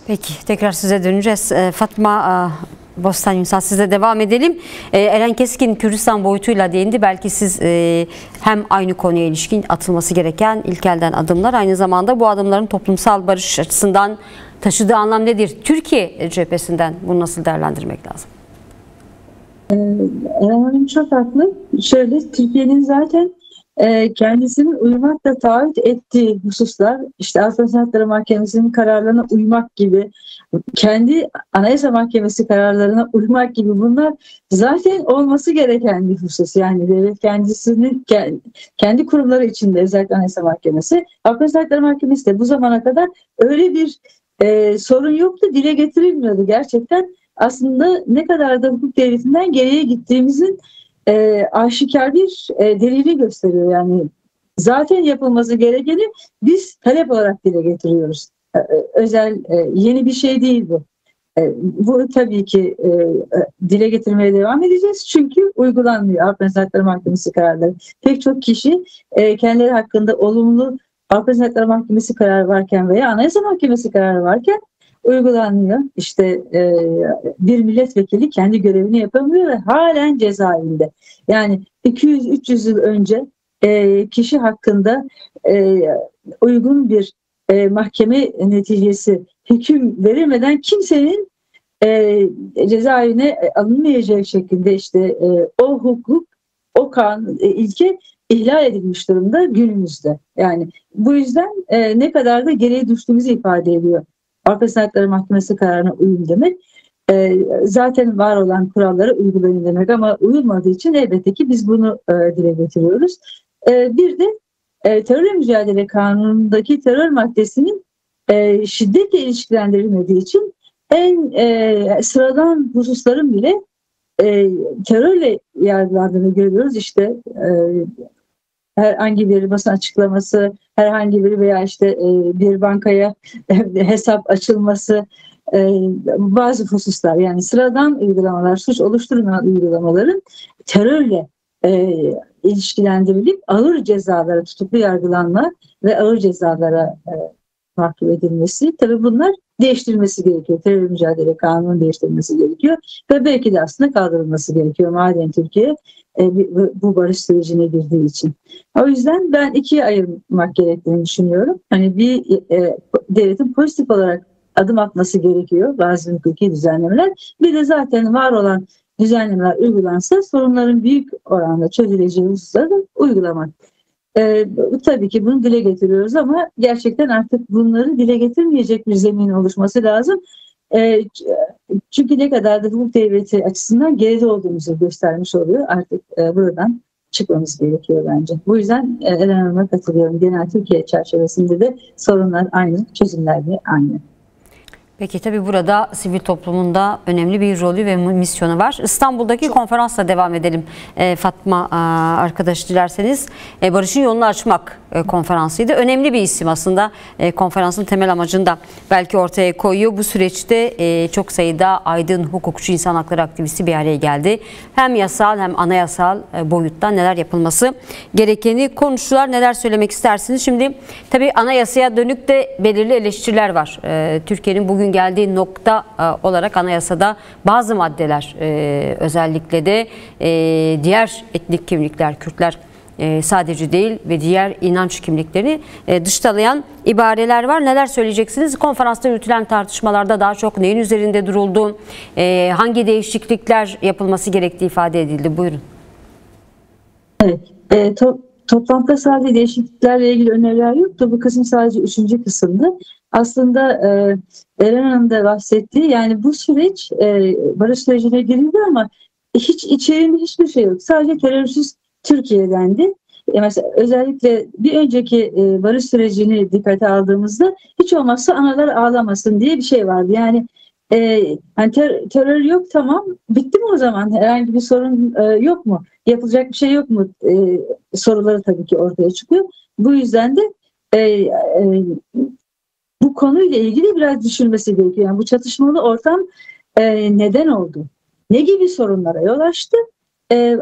Peki tekrar size döneceğiz. Fatma Bostan Ünsal, size devam edelim. Eren Keskin Kürdistan boyutuyla değindi. Belki siz hem aynı konuya ilişkin atılması gereken ilk elden adımlar, aynı zamanda bu adımların toplumsal barış açısından taşıdığı anlam nedir? Türkiye cephesinden bunu nasıl değerlendirmek lazım? Eren Hanım çok haklı. Şöyle, Türkiye'nin zaten kendisinin uymakla taahhüt ettiği hususlar, işte Avrupa İnsan Hakları Mahkemesi'nin kararlarına uymak gibi, kendi Anayasa Mahkemesi kararlarına uymak gibi, bunlar zaten olması gereken bir husus. Yani devlet kendisinin kendi kurumları içinde, özellikle Anayasa Mahkemesi, Avrupa İnsan Hakları Mahkemesi de bu zamana kadar öyle bir sorun yoktu, dile getirilmiyordu. Gerçekten aslında ne kadar da hukuk devletinden geriye gittiğimizin aşikar bir delili gösteriyor. Yani zaten yapılması gerekeni biz talep olarak dile getiriyoruz. Yeni bir şey değil bu. Bu tabii ki dile getirmeye devam edeceğiz. Çünkü uygulanmıyor Avrupa İnsan Hakları Mahkemesi kararları. Pek çok kişi kendileri hakkında olumlu Avrupa İnsan Hakları Mahkemesi kararı varken veya Anayasa Mahkemesi kararı varken uygulanmıyor. İşte bir milletvekili kendi görevini yapamıyor ve halen cezaevinde. Yani 200-300 yıl önce kişi hakkında uygun bir mahkeme neticesi, hüküm verilmeden kimsenin cezaevine alınmayacağı şekilde işte o hukuk, o kanun, ilke ihlal edilmiş durumda günümüzde. Yani bu yüzden ne kadar da geriye düştüğümüzü ifade ediyor. Avrupa İnsan Hakları Mahkemesi kararına uyum demek. Zaten var olan kurallara uygulayın demek, ama uyulmadığı için elbette ki biz bunu dile getiriyoruz. Bir de terörle mücadele kanunundaki terör maddesinin şiddetle ilişkilendirilmediği için en sıradan hususların bile terörle yargılandığını görüyoruz. İşte herhangi bir basın açıklaması, herhangi bir veya işte bir bankaya hesap açılması, bazı hususlar, yani sıradan uygulamalar, suç oluşturmayan uygulamaların terörle ilişkilendirilip ağır cezalara, tutuklu yargılanma ve ağır cezalara mahkum edilmesi. Tabii bunlar değiştirilmesi gerekiyor. Terör mücadele kanunun değiştirilmesi gerekiyor ve belki de aslında kaldırılması gerekiyor madem Türkiye bu barış sürecine girdiği için. O yüzden ben ikiye ayırmak gerektiğini düşünüyorum. Hani bir devletin pozitif olarak adım atması gerekiyor, bazı hukuki düzenlemeler. Bir de zaten var olan düzenlemeler uygulansa sorunların büyük oranda çözüleceği hususları uygulamak. Tabii ki bunu dile getiriyoruz, ama gerçekten artık bunları dile getirmeyecek bir zemin oluşması lazım. Çünkü ne kadar da hukuk devleti açısından geride olduğumuzu göstermiş oluyor. Artık buradan çıkmamız gerekiyor bence. Bu yüzden Eren Hanım'a katılıyorum. Genel Türkiye çerçevesinde de sorunlar aynı, çözümler de aynı. Peki tabii burada sivil toplumunda önemli bir rolü ve misyonu var. İstanbul'daki konferansla devam edelim. Fatma arkadaş, dilerseniz. Barış'ın yolunu açmak konferansıydı. Önemli bir isim aslında. Konferansın temel amacını da belki ortaya koyuyor. Bu süreçte çok sayıda aydın, hukukçu, insan hakları aktivisti bir araya geldi. Hem yasal hem anayasal boyutta neler yapılması gerekeni konuştular. Neler söylemek istersiniz? Şimdi tabii anayasaya dönük de belirli eleştiriler var. Türkiye'nin bugün geldiği nokta olarak anayasada bazı maddeler, özellikle de diğer etnik kimlikler, Kürtler sadece değil ve diğer inanç kimliklerini dışlayan ibareler var. Neler söyleyeceksiniz? Konferansta yürütülen tartışmalarda daha çok neyin üzerinde duruldu? Hangi değişiklikler yapılması gerektiği ifade edildi? Buyurun. Evet. Toplantıda sadece değişikliklerle ilgili öneriler yoktu. Bu kısım sadece 3. kısımdı. Aslında Eren Hanım da bahsettiği, yani bu süreç barış sürecine girildi ama hiç içeriğinde hiçbir şey yok. Sadece terörsüz Türkiye dendi. Mesela özellikle bir önceki barış sürecini dikkate aldığımızda hiç olmazsa analar ağlamasın diye bir şey vardı. Yani hani terör yok, tamam, bitti mi o zaman? Herhangi bir sorun yok mu? Yapılacak bir şey yok mu? Soruları tabii ki ortaya çıkıyor. Bu yüzden de bu konuyla ilgili biraz düşünmesi gerekiyor. Yani bu çatışmalı ortam neden oldu? Ne gibi sorunlara yol açtı?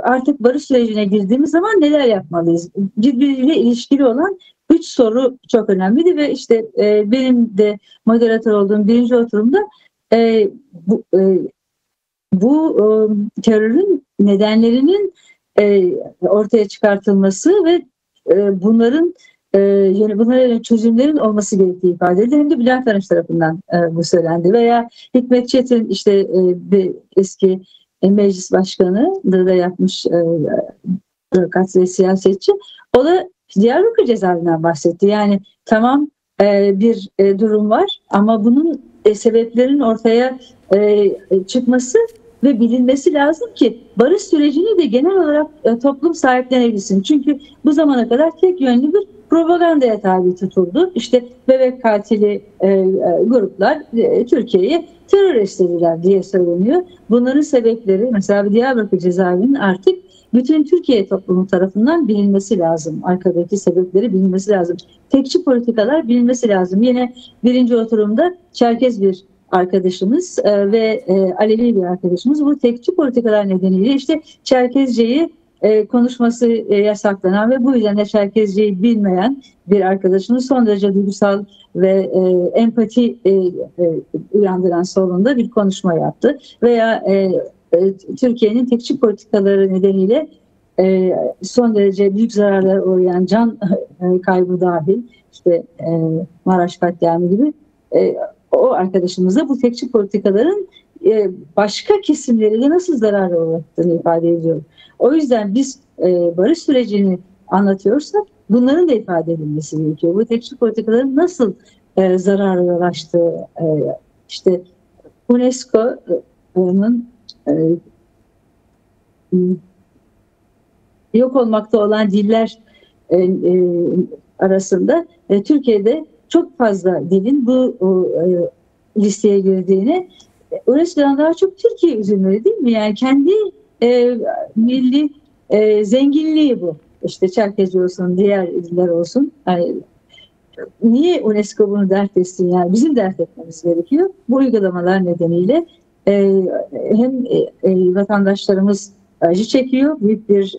Artık barış sürecine girdiğimiz zaman neler yapmalıyız? Birbiriyle ilişkili olan üç soru çok önemliydi ve işte benim de moderatör olduğum birinci oturumda e, bu, e, terörün nedenlerinin ortaya çıkartılması ve bunların bunlara çözümlerin olması gerektiği ifade edildi. Hem de Bülent Arınç tarafından bu söylendi. Veya Hikmet Çetin işte bir eski meclis başkanı da yapmış bürokrat ve siyasetçi. O da Diyarbakır cezaevinden bahsetti. Yani tamam bir durum var ama bunun sebeplerin ortaya çıkması ve bilinmesi lazım ki barış sürecini de genel olarak toplum sahiplenebilsin. Çünkü bu zamana kadar tek yönlü bir propagandaya tabi tutuldu. İşte bebek katili gruplar Türkiye'yi terör istediler diye söyleniyor. Bunların sebepleri mesela Diyarbakır cezaevinin artık bütün Türkiye toplumu tarafından bilinmesi lazım. Arkadaki sebepleri bilinmesi lazım. Tekçi politikalar bilinmesi lazım. Yine birinci oturumda Çerkez bir arkadaşımız ve Alevi bir arkadaşımız bu tekçi politikalar nedeniyle işte Çerkezceyi konuşması yasaklanan ve bu yüzden de Çerkezceyi bilmeyen bir arkadaşımız son derece duygusal ve empati uyandıran salonda bir konuşma yaptı. Veya Türkiye'nin tekçi politikaları nedeniyle son derece büyük zararlara uğrayan can kaybı dahil işte Maraş katliamı gibi o arkadaşımız da bu tekçi politikaların başka kesimleri de nasıl zarara uğrattığını ifade ediyor. O yüzden biz barış sürecini anlatıyorsak bunların da ifade edilmesi gerekiyor. Bu tekçi politikaların nasıl zarara yol açtığı işte UNESCO'nun yok olmakta olan diller arasında Türkiye'de çok fazla dilin bu listeye girdiğini UNESCO'dan daha çok Türkiye üzülmeli değil mi? Yani kendi milli zenginliği bu. İşte Çerkezi olsun, diğer diller olsun. Yani, niye UNESCO bunu dert etsin? Yani bizim dert etmemiz gerekiyor. Bu uygulamalar nedeniyle hem vatandaşlarımız acı çekiyor, büyük bir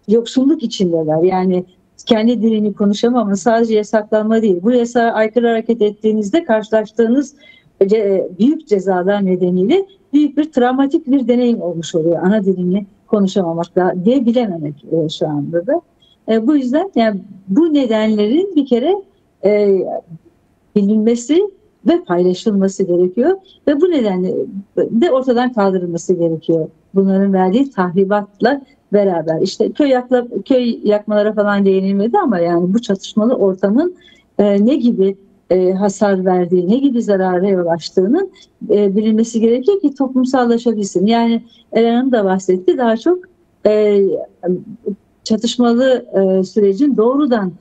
yoksulluk içindeler. Yani kendi dilini konuşamama sadece yasaklanma değil. Bu yasağa aykırı hareket ettiğinizde karşılaştığınız büyük cezalar nedeniyle büyük bir travmatik bir deneyim olmuş oluyor. Ana dilini konuşamamak diye bilememek şu anda da. Bu yüzden yani bu nedenlerin bir kere bilinmesi ve paylaşılması gerekiyor ve bu nedenle de ortadan kaldırılması gerekiyor. Bunların verdiği tahribatla beraber işte köy yakmalara falan değinilmedi ama yani bu çatışmalı ortamın ne gibi hasar verdiği, ne gibi zarara yol açtığının bilinmesi gerekiyor ki toplumsallaşabilsin. Yani Eren Hanım da bahsetti, daha çok çatışmalı sürecin doğrudan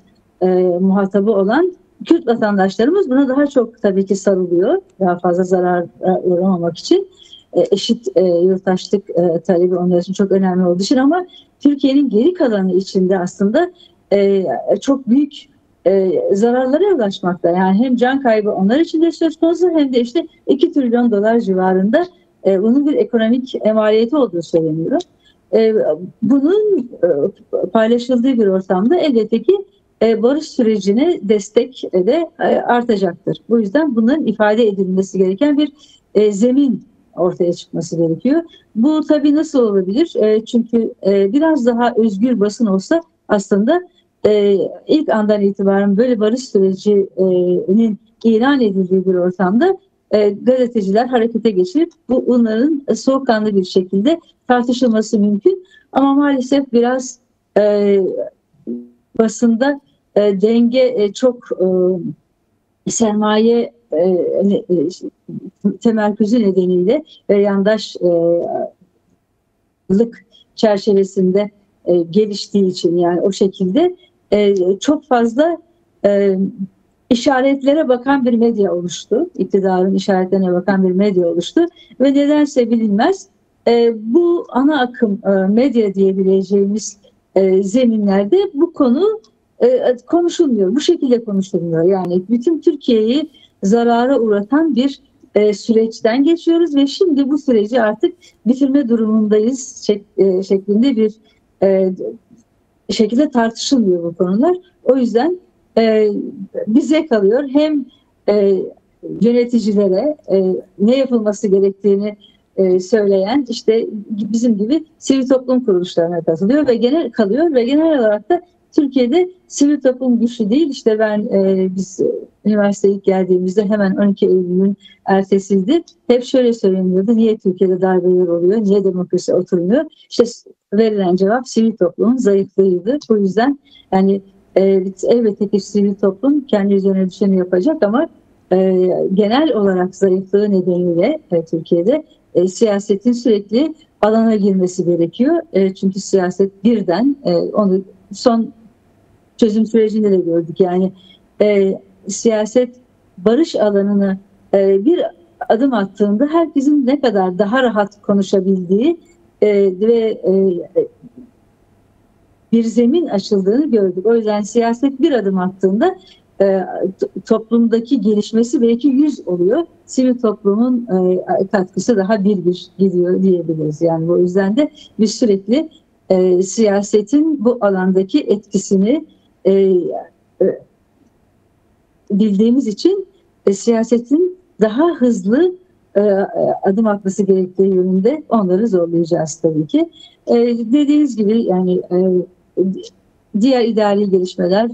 muhatabı olan Kürt vatandaşlarımız buna daha çok tabii ki sarılıyor. Daha fazla zarar uğramamak için. Eşit yurttaşlık talebi onlar için çok önemli olduğu için ama Türkiye'nin geri kalanı içinde aslında çok büyük zararlara yol açmakta. Yani hem can kaybı onlar için de söz konusu hem de işte 2 trilyon dolar civarında bunun bir ekonomik maliyeti olduğu söyleniyor. Bunun paylaşıldığı bir ortamda elbette ki barış sürecine destek de artacaktır. Bu yüzden bunların ifade edilmesi gereken bir zemin ortaya çıkması gerekiyor. Bu tabii nasıl olabilir? Çünkü biraz daha özgür basın olsa aslında ilk andan itibaren böyle barış sürecinin ilan edildiği bir ortamda gazeteciler harekete geçirip bunların soğukkanlı bir şekilde tartışılması mümkün. Ama maalesef biraz basında denge çok sermaye temerküzü nedeniyle ve yandaşlık çerçevesinde geliştiği için yani o şekilde çok fazla işaretlere bakan bir medya oluştu. İktidarın işaretlerine bakan bir medya oluştu ve nedense bilinmez bu ana akım medya diyebileceğimiz zeminlerde bu konu konuşulmuyor. Bu şekilde konuşulmuyor. Yani bütün Türkiye'yi zarara uğratan bir süreçten geçiyoruz ve şimdi bu süreci artık bitirme durumundayız şeklinde bir şekilde tartışılmıyor bu konular. O yüzden bize kalıyor hem yöneticilere ne yapılması gerektiğini söyleyen işte bizim gibi sivil toplum kuruluşlarına katılıyor ve genel olarak da Türkiye'de sivil toplum güçlü değil. İşte biz üniversiteye ilk geldiğimizde hemen 12 Eylül'ün ertesiydi. Hep şöyle söyleniyordu. Niye Türkiye'de darbeler oluyor? Niye demokrasi oturmuyor? İşte verilen cevap sivil toplumun zayıflığıydı. Bu yüzden yani elbette ki sivil toplum kendi üzerine düşeni yapacak ama genel olarak zayıflığı nedeniyle Türkiye'de siyasetin sürekli alana girmesi gerekiyor. Çünkü siyaset birden onu son çözüm sürecinde de gördük. Yani siyaset barış alanını bir adım attığında herkesin ne kadar daha rahat konuşabildiği ve bir zemin açıldığını gördük. O yüzden siyaset bir adım attığında toplumdaki gelişmesi belki 100 oluyor. Sivil toplumun katkısı daha bir gidiyor diyebiliriz. Yani o yüzden de biz sürekli siyasetin bu alandaki etkisini bildiğimiz için siyasetin daha hızlı adım atması gerektiği yönünde onları zorlayacağız tabii ki. Dediğiniz gibi yani diğer idari gelişmeler,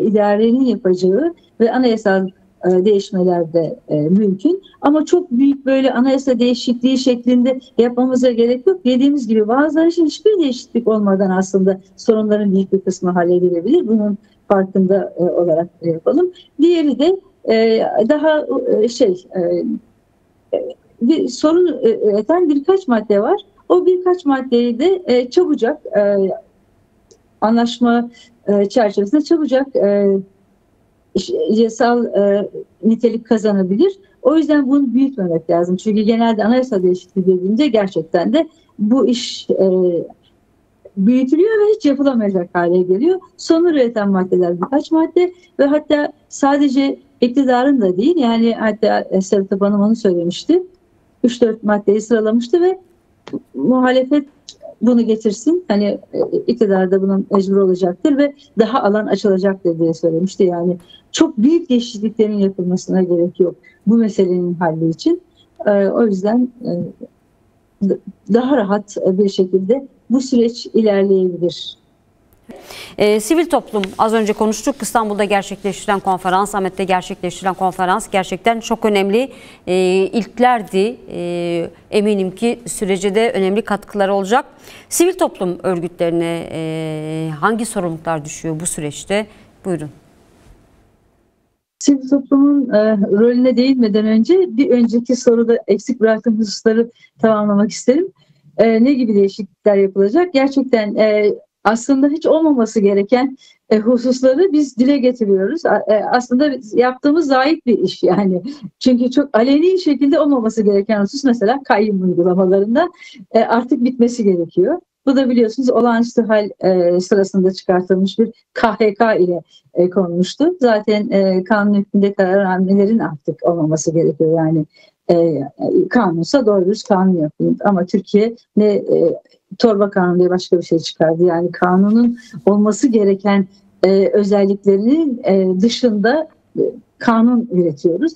idarenin yapacağı ve anayasal değişmeler de mümkün. Ama çok büyük böyle anayasa değişikliği şeklinde yapmamıza gerek yok. Dediğimiz gibi bazıları için hiçbir değişiklik olmadan aslında sorunların büyük bir kısmı halledilebilir. Bunun farkında olarak yapalım. Diğeri de daha bir sorun üreten birkaç madde var. O birkaç maddeyi de çabucak anlaşma çerçevesinde çabucak yasal nitelik kazanabilir. O yüzden bunu büyütmemek lazım. Çünkü genelde anayasa değişikliği dediğimde gerçekten de bu iş büyütülüyor ve hiç yapılamayacak hale geliyor. Sorun üreten maddeler birkaç madde ve hatta sadece iktidarın da değil, yani hatta Serap Hanım onu söylemişti. 3-4 maddeyi sıralamıştı ve muhalefet bunu getirsin. Hani iktidar da buna mecbur olacaktır ve daha alan açılacaktır diye söylemişti. Yani çok büyük değişikliklerin yapılmasına gerek yok bu meselenin halli için. O yüzden daha rahat bir şekilde bu süreç ilerleyebilir. Sivil toplum, az önce konuştuk, İstanbul'da gerçekleştirilen konferans, Ahmet'te gerçekleştirilen konferans gerçekten çok önemli ilklerdi. Eminim ki sürece de önemli katkıları olacak. Sivil toplum örgütlerine hangi sorumluluklar düşüyor bu süreçte? Buyurun. Sivil toplumun rolüne değinmeden önce bir önceki soruda eksik bıraktığım hususları tamamlamak isterim. Ne gibi değişiklikler yapılacak? Gerçekten aslında hiç olmaması gereken hususları biz dile getiriyoruz. Aslında yaptığımız zahit bir iş yani. Çünkü çok aleni şekilde olmaması gereken husus mesela kayyum uygulamalarında artık bitmesi gerekiyor. Bu da biliyorsunuz olağanüstü hal sırasında çıkartılmış bir KHK ile konmuştu. Zaten kanun hükmünde kararnamelerin artık olmaması gerekiyor. Yani kanunsa doğru dürüst kanun yapın. Ama Türkiye ne torba kanun diye başka bir şey çıkardı. Yani kanunun olması gereken özelliklerinin dışında kanun üretiyoruz.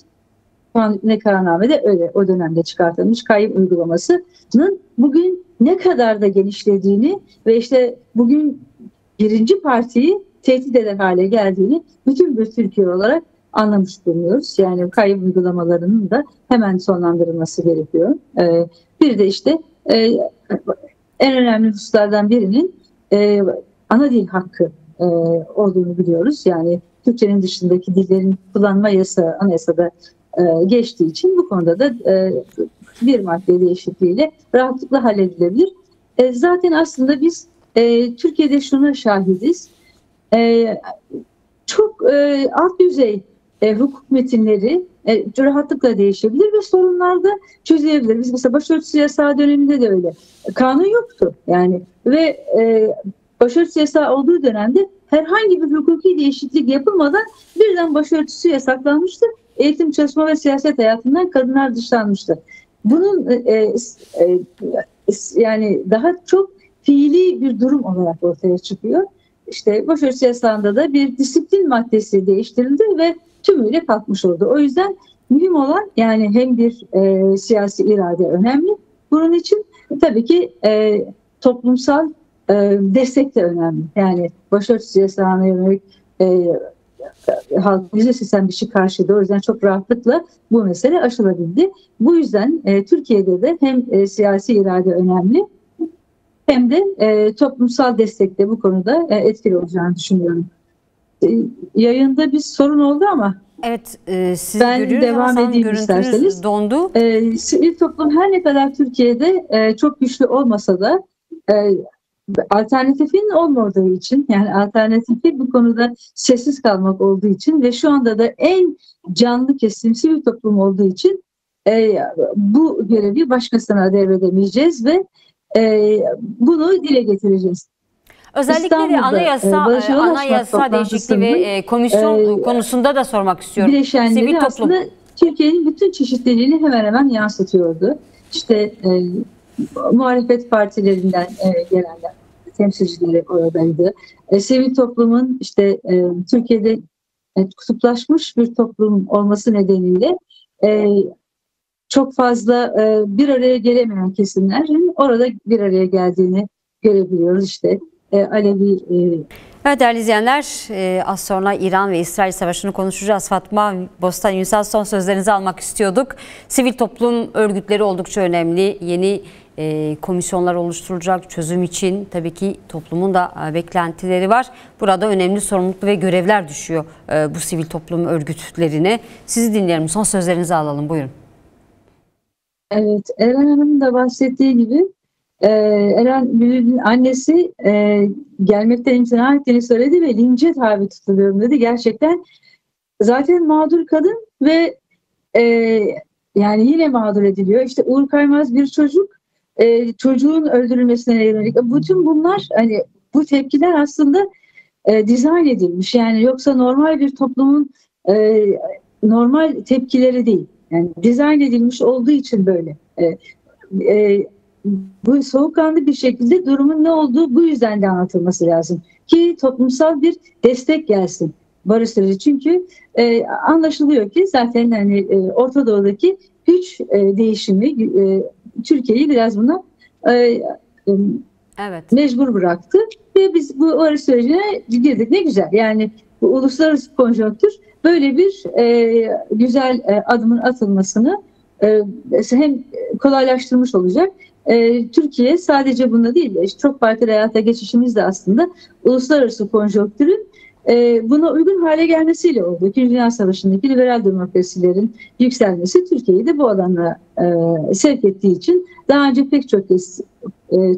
Ne kararnamede öyle o dönemde çıkartılmış kayyum uygulamasının bugün ne kadar da genişlediğini ve işte bugün birinci partiyi tehdit eder hale geldiğini bütün bir Türkiye olarak anlamış bulunuyoruz. Yani kayyum uygulamalarının da hemen sonlandırılması gerekiyor. Bir de işte en önemli hususlardan birinin ana dil hakkı olduğunu biliyoruz. Yani Türkçenin dışındaki dillerin kullanma yasağı anayasada geçtiği için bu konuda da bir madde değişikliğiyle rahatlıkla halledilebilir. Zaten aslında biz Türkiye'de şuna şahidiz. Çok alt düzey hukuk metinleri rahatlıkla değişebilir ve sorunlar da çözülebilir. Biz mesela başörtüsü yasağı döneminde de öyle. Kanun yoktu yani ve başörtüsü yasağı olduğu dönemde herhangi bir hukuki değişiklik yapılmadan birden başörtüsü yasaklanmıştı. Eğitim, çalışma ve siyaset hayatından kadınlar dışlanmıştı. Bunun yani daha çok fiili bir durum olarak ortaya çıkıyor. İşte başörtüsü yasağında da bir disiplin maddesi değiştirildi ve tümüyle kalkmış oldu. O yüzden mühim olan, yani hem bir siyasi irade önemli. Bunun için tabii ki toplumsal destek de önemli. Yani başörtüsü yasağına yönelik halk %85'i karşıydı. O yüzden çok rahatlıkla bu mesele aşılabildi. Bu yüzden Türkiye'de de hem siyasi irade önemli, hem de toplumsal destek de bu konuda etkili olacağını düşünüyorum. Yayında bir sorun oldu ama Evet, siz ben görüyoruz ama devam sanırım edeyim görüntünüz isterseniz. dondu. Sivil toplum her ne kadar Türkiye'de çok güçlü olmasa da alternatifin olmadığı için, yani alternatifi bu konuda sessiz kalmak olduğu için ve şu anda da en canlı kesim sivil toplum olduğu için bu görevi başkasına devredemeyeceğiz ve bunu dile getireceğiz. Özellikle de İstanbul'da Barış'a ulaşmak anayasa değişikliği ve komisyon konusunda da sormak istiyorum. bileşenleri Sivil toplum. aslında Türkiye'nin bütün çeşitliliğini hemen hemen yansıtıyordu. İşte muhalefet partilerinden gelenler, temsilcileri oradaydı. Sivil toplumun işte Türkiye'de kutuplaşmış bir toplum olması nedeniyle çok fazla bir araya gelemeyen kesimlerin orada bir araya geldiğini görebiliyoruz. İşte Alevi. Evet değerli izleyenler, az sonra İran ve İsrail Savaşı'nı konuşacağız. Fatma Bostan Ünsal, son sözlerinizi almak istiyorduk. Sivil toplum örgütleri oldukça önemli. Yeni komisyonlar oluşturulacak çözüm için, tabii ki toplumun da beklentileri var. Burada önemli sorumluluk ve görevler düşüyor bu sivil toplum örgütlerine. Sizi dinleyelim, son sözlerinizi alalım, buyurun. Evet, Eren Hanım'ın da bahsettiği gibi Eren Bülül'ün annesi gelmekten imtina ettiğini söyledi ve lince tabi tutuluyorum dedi. Gerçekten zaten mağdur kadın ve yani yine mağdur ediliyor. İşte Uğur Kaymaz bir çocuk, çocuğun öldürülmesine yönelik. Bütün bunlar, hani bu tepkiler aslında dizayn edilmiş. Yani yoksa normal bir toplumun normal tepkileri değil. Yani dizayn edilmiş olduğu için böyle. Bu soğukkanlı bir şekilde durumun ne olduğu bu yüzden de anlatılması lazım. Ki toplumsal bir destek gelsin barış süreci. Çünkü anlaşılıyor ki zaten hani Orta Doğu'daki güç değişimi Türkiye'yi biraz buna evet, mecbur bıraktı. Ve biz bu barış sürecine girdik. Ne güzel. Yani bu uluslararası konjonktür böyle bir güzel adımın atılmasını hem kolaylaştırmış olacak. Türkiye sadece bunda değil, çok partili hayata geçişimiz de aslında uluslararası konjonktürün buna uygun hale gelmesiyle oldu. İkinci Dünya Savaşı'ndaki liberal demokrasilerin yükselmesi Türkiye'yi de bu alana sevk ettiği için daha önce pek çok kez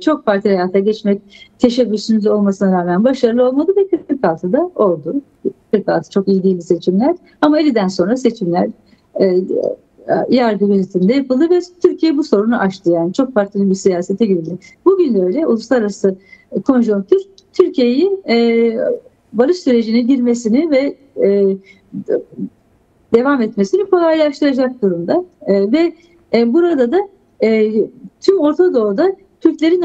çok partili hayata geçmek teşebbüsümüz olmasına rağmen başarılı olmadı ve 46'da oldu. 46 çok iyi değil seçimler ama 50'den sonra seçimler yargı yönetiminde yapıldı ve Türkiye bu sorunu aştı, yani çok partili bir siyasete girdi. Bugün de öyle. Uluslararası konjonktür Türkiye'yi barış sürecine girmesini ve devam etmesini kolaylaştıracak durumda. Ve burada da tüm Orta Doğu'da Türklerin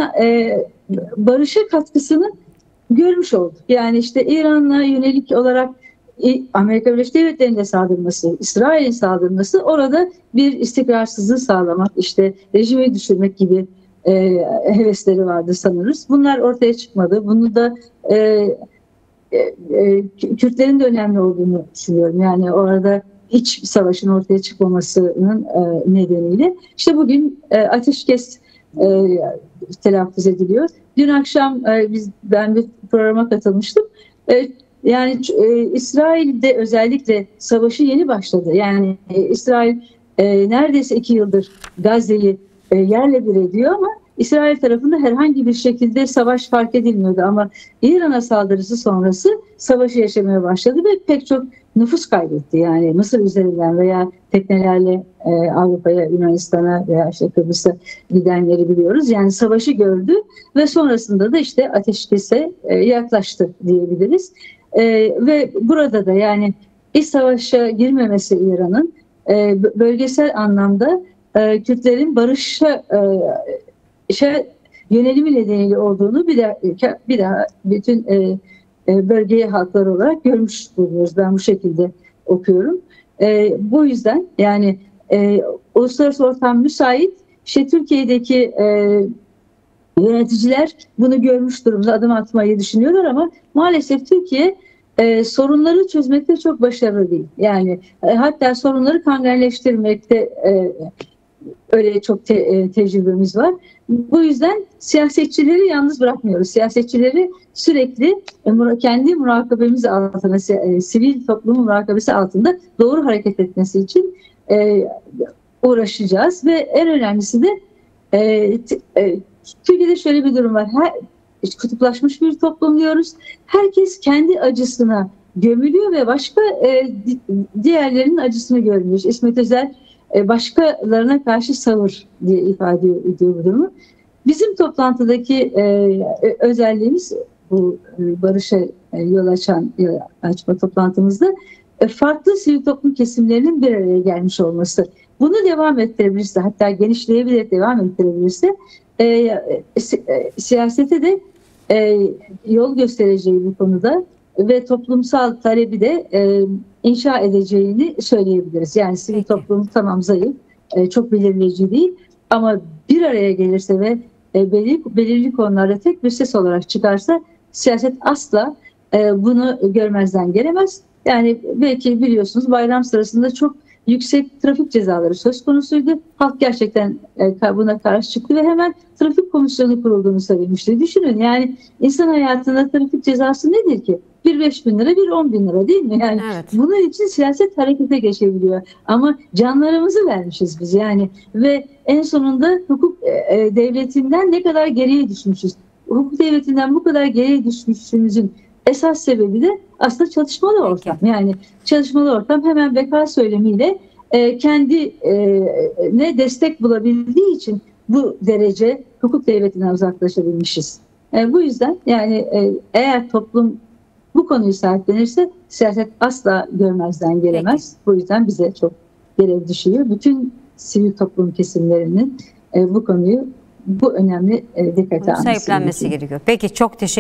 barışa katkısını görmüş olduk. Yani işte İran'la yönelik olarak Amerika Birleşik Devletleri'nin saldırması, İsrail'in saldırması, orada bir istikrarsızlığı sağlamak, işte rejimi düşürmek gibi hevesleri vardı sanırız. Bunlar ortaya çıkmadı. Bunu da Kürtlerin de önemli olduğunu düşünüyorum. Yani orada iç savaşın ortaya çıkmamasının nedeniyle. İşte bugün ateşkes telaffuz ediliyor. Dün akşam ben bir programa katılmıştım. Yani İsrail'de özellikle savaşı yeni başladı. Yani İsrail neredeyse 2 yıldır Gazze'yi yerle bir ediyor ama İsrail tarafında herhangi bir şekilde savaş fark edilmiyordu. Ama İran'a saldırısı sonrası savaşı yaşamaya başladı ve pek çok nüfus kaybetti. Yani Mısır üzerinden veya teknelerle Avrupa'ya, Yunanistan'a veya işte Kıbrıs'a gidenleri biliyoruz. Yani savaşı gördü ve sonrasında da işte ateşkese yaklaştı diyebiliriz. Ve burada da yani iç savaşa girmemesi İran'ın bölgesel anlamda Kürtlerin barışa yönelimi nedeniyle olduğunu bir daha bütün bölge halkları olarak görmüş bulunuyoruz. Ben bu şekilde okuyorum. Bu yüzden yani uluslararası ortam müsait. İşte Türkiye'deki yöneticiler bunu görmüş durumda, adım atmayı düşünüyorlar ama maalesef Türkiye sorunları çözmekte çok başarılı değil. Yani hatta sorunları kangerleştirmekte öyle çok tecrübemiz var. Bu yüzden siyasetçileri yalnız bırakmıyoruz. Siyasetçileri sürekli kendi murakabemiz altında, sivil toplumun murakabesi altında doğru hareket etmesi için uğraşacağız ve en önemlisi de Türkiye'de şöyle bir durum var. Kutuplaşmış bir toplum diyoruz. Herkes kendi acısına gömülüyor ve başka diğerlerinin acısını görmüyor. İsmet Özel başkalarına karşı savur diye ifade ediyor bu durumu. Bizim toplantıdaki özelliğimiz bu barışa yol açma toplantımızda farklı sivil toplum kesimlerinin bir araya gelmiş olması. Bunu devam ettirebilirse, hatta genişleyebilir, devam ettirebilirse siyasete de yol göstereceği bu konuda ve toplumsal talebi de inşa edeceğini söyleyebiliriz. Yani sivil toplum tamam zayıf, çok belirleyici değil ama bir araya gelirse ve belirli konularda tek bir ses olarak çıkarsa siyaset asla bunu görmezden gelemez. Yani belki biliyorsunuz bayram sırasında çok yüksek trafik cezaları söz konusuydu. Halk gerçekten buna karşı çıktı ve hemen trafik komisyonu kurulduğunu söylemişti. Düşünün yani insan hayatında trafik cezası nedir ki? Bir 5.000 lira, bir 10.000 lira değil mi? Yani evet. Bunun için siyaset harekete geçebiliyor. Ama canlarımızı vermişiz biz yani ve en sonunda hukuk devletinden ne kadar geriye düşmüşüz. Hukuk devletinden bu kadar geriye düşmüşümüzün esas sebebi de aslında çalışmalı ortam. Yani çalışmalı ortam hemen beka söylemiyle kendine destek bulabildiği için bu derece hukuk devletinden uzaklaşabilmişiz. Bu yüzden yani eğer toplum bu konuyu sahiplenirse siyaset asla görmezden gelemez. Bu yüzden bize çok görev düşüyor. Bütün sivil toplum kesimlerinin bu konuyu, bu önemli dikkate alması sahiplenmesi gerekiyor. Peki çok teşekkür